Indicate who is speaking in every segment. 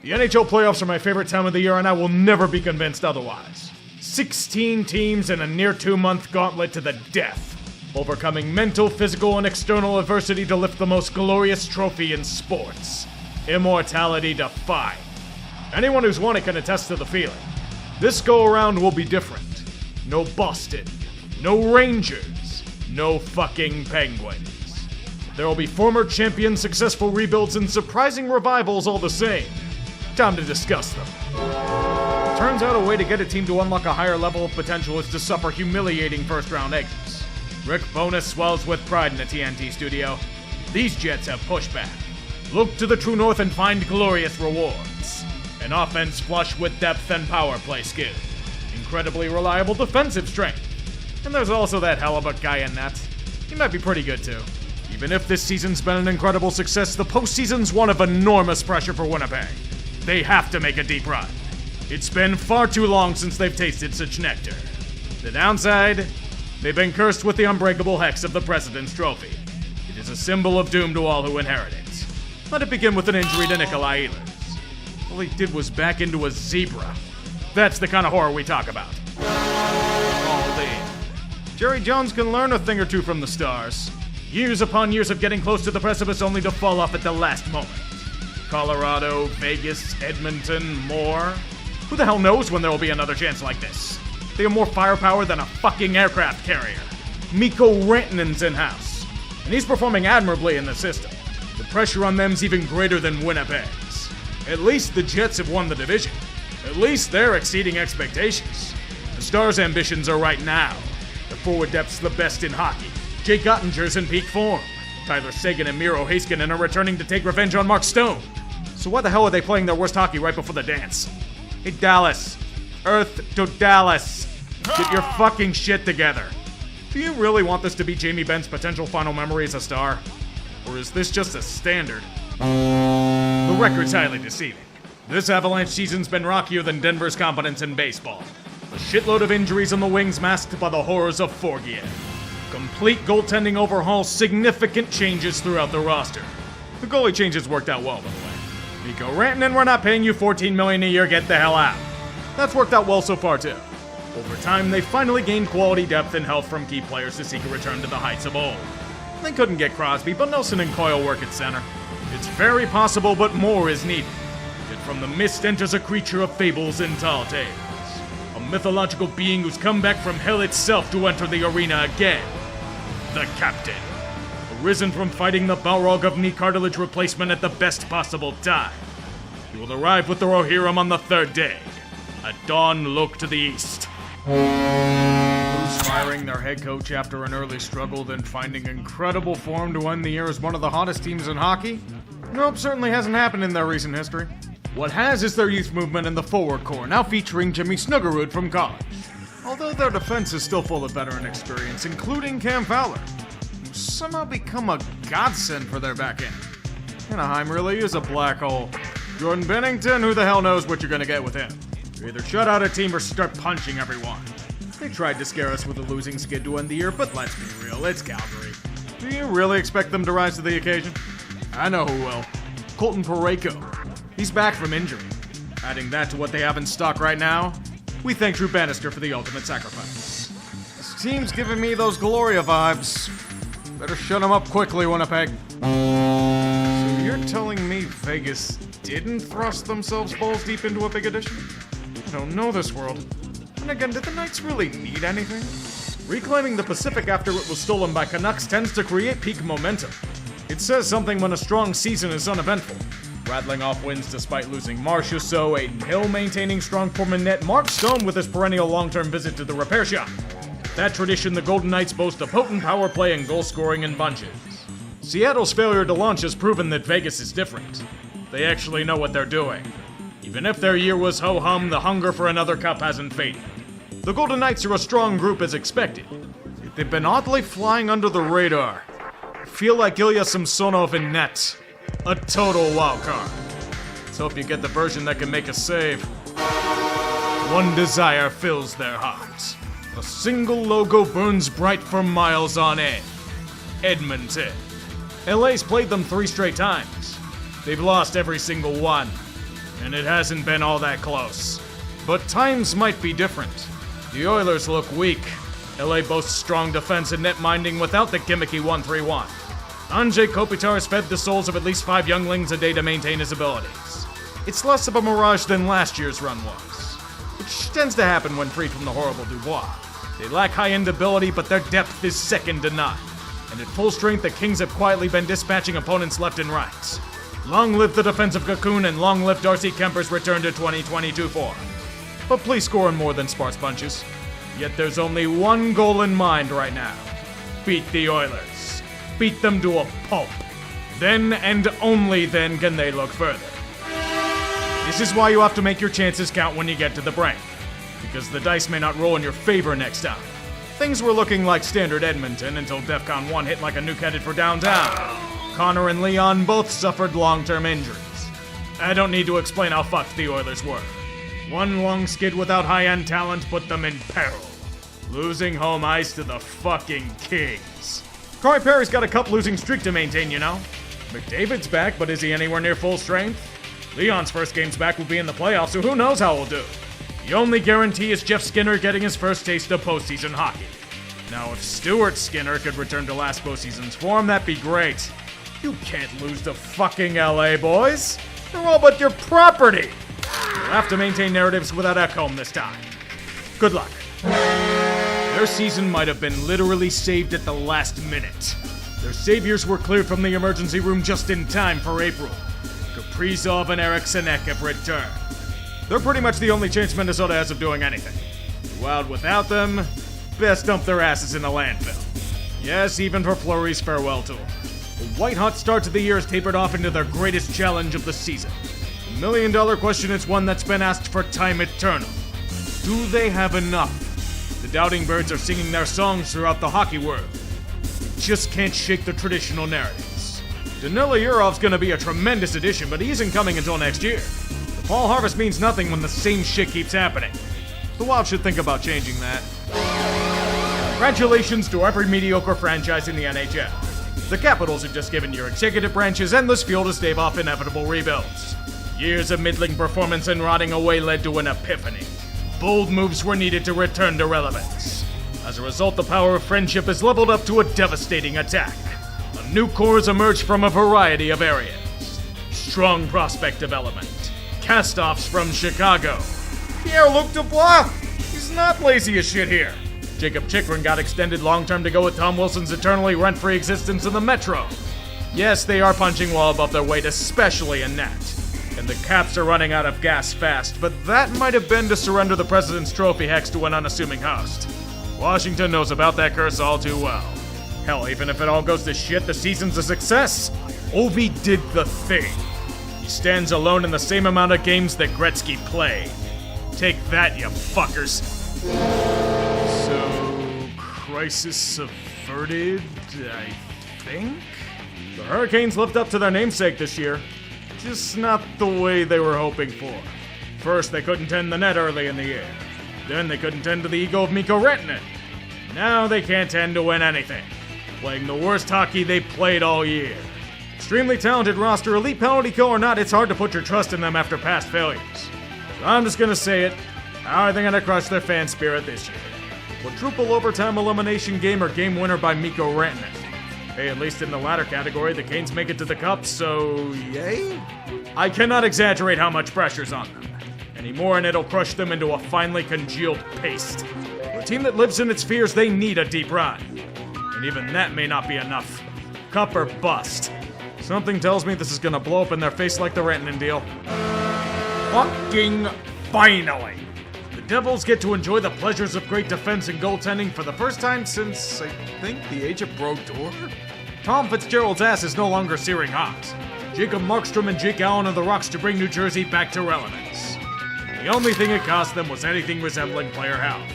Speaker 1: The NHL Playoffs are my favorite time of the year, and I will never be convinced otherwise. 16 teams in a near 2-month gauntlet to the death, overcoming mental, physical, and external adversity to lift the most glorious trophy in sports. Immortality defined. Anyone who's won it can attest to the feeling. This go-around will be different. No Boston. No Rangers. No fucking Penguins. There will be former champions, successful rebuilds, and surprising revivals all the same. Time to discuss them. Turns out a way to get a team to unlock a higher level of potential is to suffer humiliating first-round exits. Rick Bowness swells with pride in the TNT studio. These Jets have pushback. Look to the true north and find glorious rewards. An offense flush with depth and power play skill. Incredibly reliable defensive strength. And there's also that Hellebuck guy in net. He might be pretty good too. Even if this season's been an incredible success, the postseason's one of enormous pressure for Winnipeg. They have to make a deep run. It's been far too long since they've tasted such nectar. The downside? They've been cursed with the unbreakable hex of the President's Trophy. It is a symbol of doom to all who inherit it. Let it begin with an injury to Nikolai Ehlers. All he did was back into a zebra. That's the kind of horror we talk about. All in. Jerry Jones can learn a thing or two from the stars. Years upon years of getting close to the precipice only to fall off at the last moment. Colorado, Vegas, Edmonton, more. Who the hell knows when there will be another chance like this? They have more firepower than a fucking aircraft carrier. Mikko Rantanen's in-house, and he's performing admirably in the system. The pressure on them's even greater than Winnipeg's. At least the Jets have won the division. At least they're exceeding expectations. The Stars' ambitions are right now. The forward depth's the best in hockey. Jake Ottinger's in peak form. Tyler Seguin and Miro Heiskanen are returning to take revenge on Mark Stone. So why the hell are they playing their worst hockey right before the dance? Hey, Dallas. Earth to Dallas. Get your fucking shit together. Do you really want this to be Jamie Benn's potential final memory as a star? Or is this just a standard? The record's highly deceiving. This Avalanche season's been rockier than Denver's competence in baseball. A shitload of injuries on the wings masked by the horrors of Forgiev. Complete goaltending overhaul, significant changes throughout the roster. The goalie changes worked out well, by the way. Mikko Rantanen, we're not paying you $14 million a year, get the hell out. That's worked out well so far, too. Over time, they finally gained quality depth and health from key players to seek a return to the heights of old. They couldn't get Crosby, but Nelson and Coyle work at center. It's very possible, but more is needed. Yet from the mist enters a creature of fables and tall tales. A mythological being who's come back from hell itself to enter the arena again. The Captain. Arisen from fighting the Balrog of knee cartilage replacement at the best possible time. He will arrive with the Rohirrim on the third day. At dawn, look to the east. Who's firing their head coach after an early struggle, then finding incredible form to end the year as one of the hottest teams in hockey? Nope, certainly hasn't happened in their recent history. What has is their youth movement in the forward core, now featuring Jimmy Snuggerud from college. Although their defense is still full of veteran experience, including Cam Fowler, who's somehow become a godsend for their back end. Anaheim really is a black hole. Jordan Bennington, who the hell knows what you're gonna get with him? You either shut out a team or start punching everyone. They tried to scare us with a losing skid to end the year, but let's be real, it's Calgary. Do you really expect them to rise to the occasion? I know who will. Colton Parayko. He's back from injury. Adding that to what they have in stock right now, we thank Drew Bannister for the ultimate sacrifice. This team's giving me those Gloria vibes. Better shut them up quickly, Winnipeg. So you're telling me Vegas didn't thrust themselves balls deep into a big addition? I don't know this world. And again, did the Knights really need anything? Reclaiming the Pacific after it was stolen by Canucks tends to create peak momentum. It says something when a strong season is uneventful. Rattling off wins despite losing Marchessault, Aiden Hill maintaining strong form in net, Mark Stone with his perennial long-term visit to the repair shop. That tradition, the Golden Knights boast a potent power play and goal scoring in bunches. Seattle's failure to launch has proven that Vegas is different. They actually know what they're doing. Even if their year was ho-hum, the hunger for another cup hasn't faded. The Golden Knights are a strong group as expected. Yet they've been oddly flying under the radar. I feel like Ilya Samsonov in net. A total wildcard. Let's hope you get the version that can make a save. One desire fills their hearts. A single logo burns bright for miles on end. Edmonton. LA's played them 3 straight times. They've lost every single one. and it hasn't been all that close. But times might be different. The Oilers look weak. LA boasts strong defense and net minding without the gimmicky 1-3-1. Andrzej Kopitar has fed the souls of at least 5 younglings a day to maintain his abilities. It's less of a mirage than last year's run was, which tends to happen when freed from the horrible Dubois. They lack high-end ability, but their depth is second to none. And at full strength, the Kings have quietly been dispatching opponents left and right. Long live the defensive cocoon, and long live Darcy Kemper's return to 2022 form. But please score in more than sparse bunches. Yet there's only one goal in mind right now. Beat the Oilers. Beat them to a pulp. Then and only then can they look further. This is why you have to make your chances count when you get to the brink. Because the dice may not roll in your favor next time. Things were looking like standard Edmonton until DEFCON 1 hit like a nuke headed for downtown. Connor and Leon both suffered long-term injuries. I don't need to explain how fucked the Oilers were. One long skid without high-end talent put them in peril. Losing home ice to the fucking Kings. Corey Perry's got a cup-losing streak to maintain, you know. McDavid's back, but is he anywhere near full strength? Leon's first games back will be in the playoffs, so who knows how he'll do. The only guarantee is Jeff Skinner getting his first taste of postseason hockey. Now, if Stuart Skinner could return to last postseason's form, that'd be great. You can't lose to fucking LA, boys. They're all but your property. You'll have to maintain narratives without Ekholm this time. Good luck. Their season might have been literally saved at the last minute. Their saviors were cleared from the emergency room just in time for April. Kaprizov and Eriksson Ek have returned. They're pretty much the only chance Minnesota has of doing anything. Wild without them, best dump their asses in a landfill. Yes, even for Fleury's farewell tour. The white-hot start to the year has tapered off into their greatest challenge of the season. The million-dollar question is one that's been asked for time eternal. Do they have enough? The Doubting Birds are singing their songs throughout the hockey world. They just can't shake the traditional narratives. Danila Yurov's gonna be a tremendous addition, but he isn't coming until next year. The fall harvest means nothing when the same shit keeps happening. The Wild should think about changing that. Congratulations to every mediocre franchise in the NHL. The Capitals have just given your executive branches endless fuel to stave off inevitable rebuilds. Years of middling performance and rotting away led to an epiphany. Bold moves were needed to return to relevance. As a result, the power of friendship is leveled up to a devastating attack. A new core has emerged from a variety of areas. Strong prospect development. Cast-offs from Chicago. Pierre-Luc Dubois! He's not lazy as shit here. Jacob Chikrin got extended long-term to go with Tom Wilson's eternally rent-free existence in the Metro. Yes, they are punching well above their weight, especially in net. And the Caps are running out of gas fast, but that might have been to surrender the President's Trophy hex to an unassuming host. Washington knows about that curse all too well. Hell, even if it all goes to shit, the season's a success. Ovi did the thing. He stands alone in the same amount of games that Gretzky played. Take that, you fuckers. So, crisis averted, I think? The Hurricanes lived up to their namesake this year. Just not the way they were hoping for. First, they couldn't tend the net early in the year. Then they couldn't tend to the ego of Mikko Rantanen. Now they can't tend to win anything. Playing the worst hockey they played all year. Extremely talented roster, elite penalty kill or not, it's hard to put your trust in them after past failures. So I'm just gonna say it. How are they gonna crush their fan spirit this year? Quadruple overtime elimination game or game winner by Mikko Rantanen? Hey, at least in the latter category, the Canes make it to the Cup, so yay? I cannot exaggerate how much pressure's on them. Any more and it'll crush them into a finely congealed paste. For a team that lives in its fears, they need a deep run. And even that may not be enough. Cup or bust. Something tells me this is gonna blow up in their face like the Rantanen deal. Fucking finally! The Devils get to enjoy the pleasures of great defense and goaltending for the first time since, I think, the age of Brodeur? Tom Fitzgerald's ass is no longer searing hot. Jacob Markstrom and Jake Allen are the rocks to bring New Jersey back to relevance. The only thing it cost them was anything resembling player health.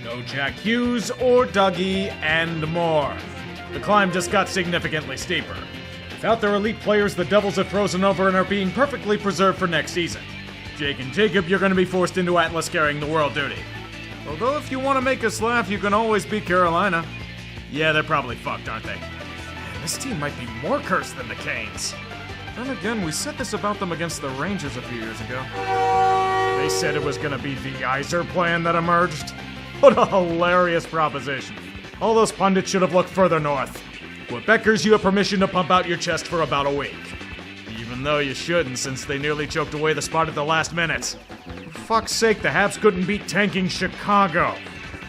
Speaker 1: No Jack Hughes or Dougie and more. The climb just got significantly steeper. Without their elite players, the Devils have frozen over and are being perfectly preserved for next season. Jake and Jacob, you're going to be forced into Atlas carrying the world duty. Although if you want to make us laugh, you can always beat Carolina. Yeah, they're probably fucked, aren't they? Man, this team might be more cursed than the Canes. Then again, we said this about them against the Rangers a few years ago. They said it was gonna be the Iser plan that emerged. What a hilarious proposition. All those pundits should have looked further north. Quebecers, you have permission to pump out your chest for about a week. Even though you shouldn't, since they nearly choked away the spot at the last minute. For fuck's sake, the Habs couldn't beat tanking Chicago.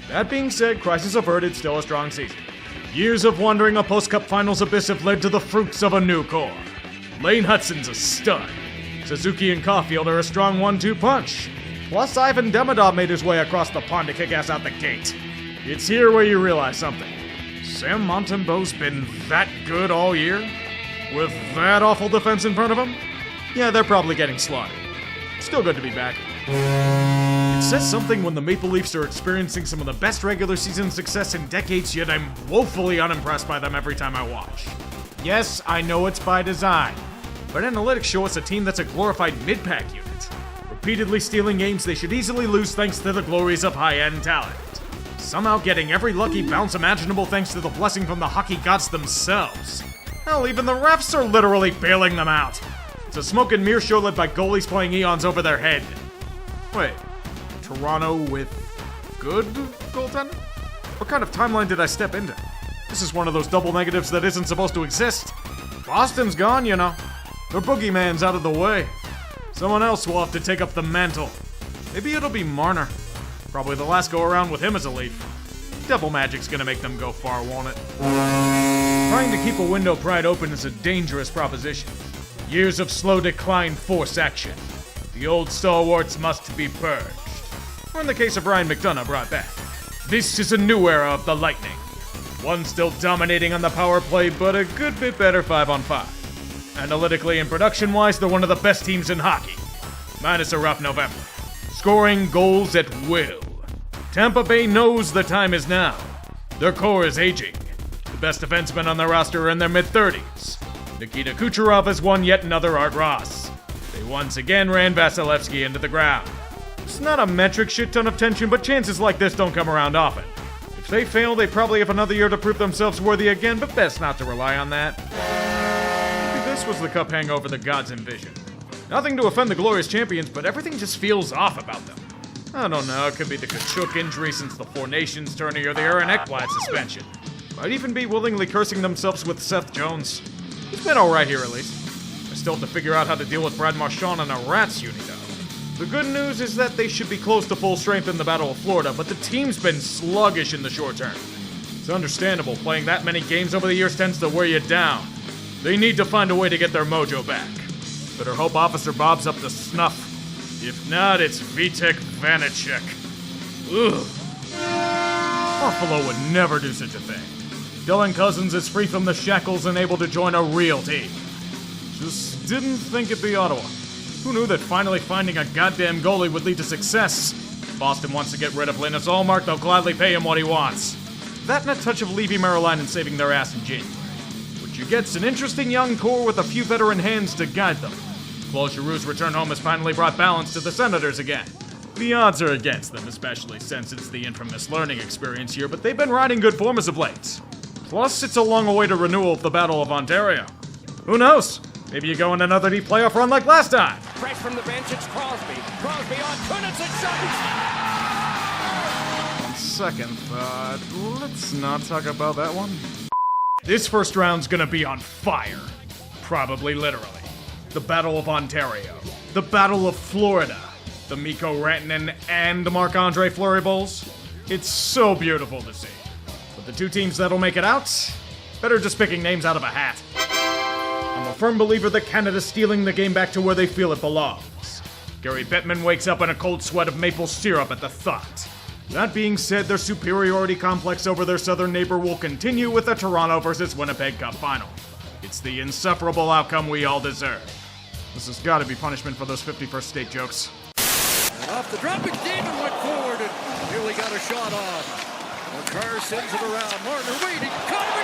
Speaker 1: That being said, crisis averted, still a strong season. Years of wandering a post-cup finals abyss have led to the fruits of a new core. Lane Hutson's a stud. Suzuki and Caulfield are a strong 1-2 punch. Plus, Ivan Demidov made his way across the pond to kick ass out the gate. It's here where you realize something. Sam Montembeau's been that good all year? With that awful defense in front of him? Yeah, they're probably getting slaughtered. Still good to be back. It says something when the Maple Leafs are experiencing some of the best regular season success in decades, yet I'm woefully unimpressed by them every time I watch. Yes, I know it's by design, but analytics show us a team that's a glorified mid-pack unit. Repeatedly stealing games they should easily lose thanks to the glories of high-end talent. Somehow getting every lucky bounce imaginable thanks to the blessing from the hockey gods themselves. Hell, even the refs are literally bailing them out. It's a smoke and mirror show led by goalies playing eons over their head. Wait, Toronto with good goaltending? What kind of timeline did I step into? This is one of those double negatives that isn't supposed to exist. Boston's gone, you know. Their boogeyman's out of the way. Someone else will have to take up the mantle. Maybe it'll be Marner. Probably the last go-around with him as a Leaf. Devil Magic's gonna make them go far, won't it? Trying to keep a window pried open is a dangerous proposition. Years of slow decline force action. The old stalwarts must be purged. Or in the case of Ryan McDonough, brought back. This is a new era of the Lightning. One still dominating on the power play, but a good bit better 5-on-5. Analytically and production-wise, they're one of the best teams in hockey. Minus a rough November. Scoring goals at will. Tampa Bay knows the time is now. Their core is aging. The best defensemen on their roster are in their mid-30s. Nikita Kucherov has won yet another Art Ross. They once again ran Vasilevsky into the ground. It's not a metric shit ton of tension, but chances like this don't come around often. If they fail, they probably have another year to prove themselves worthy again, but best not to rely on that. Maybe this was the cup hangover the gods envisioned. Nothing to offend the glorious champions, but everything just feels off about them. I don't know, it could be the Kachuk injury since the Four Nations tourney or the Aaron Ekblad suspension. Might even be willingly cursing themselves with Seth Jones. He's been alright here at least. I still have to figure out how to deal with Brad Marchand and a Rats uni though. The good news is that they should be close to full strength in the Battle of Florida, but the team's been sluggish in the short term. It's understandable, playing that many games over the years tends to wear you down. They need to find a way to get their mojo back. Better hope Officer Bob's up to snuff. If not, it's Vitek Vanacek. Ugh. Buffalo would never do such a thing. Dylan Cousins is free from the shackles and able to join a real team. Just didn't think it'd be Ottawa. Who knew that finally finding a goddamn goalie would lead to success? Boston wants to get rid of Linus Ullmark, they'll gladly pay him what he wants. That and a touch of Levy Maryland saving their ass in January. What you get's an interesting young core with a few veteran hands to guide them. Claude Giroux's return home has finally brought balance to the Senators again. The odds are against them, especially since it's the infamous learning experience year, but they've been riding good form as of late. Plus, it's a long-awaited renewal of the Battle of Ontario. Who knows? Maybe you go on another deep playoff run like last time.
Speaker 2: Fresh from the bench, it's Crosby. Crosby on Kunitz and shot.
Speaker 1: On second thought, let's not talk about that one. This first round's gonna be on fire. Probably literally. The Battle of Ontario. The Battle of Florida. The Mikko Rantanen and Marc-Andre Fleury Bowls. It's so beautiful to see. But the two teams that'll make it out, better just picking names out of a hat. I'm a firm believer that Canada's stealing the game back to where they feel it belongs. Gary Bettman wakes up in a cold sweat of maple syrup at the thought. That being said, their superiority complex over their southern neighbor will continue with the Toronto versus Winnipeg Cup final. It's the insufferable outcome we all deserve. This has got to be punishment for those 51st State jokes.
Speaker 2: And off the drop, McDavid went forward, and nearly got a shot off. McCarr sends it around. Martin waiting. Connor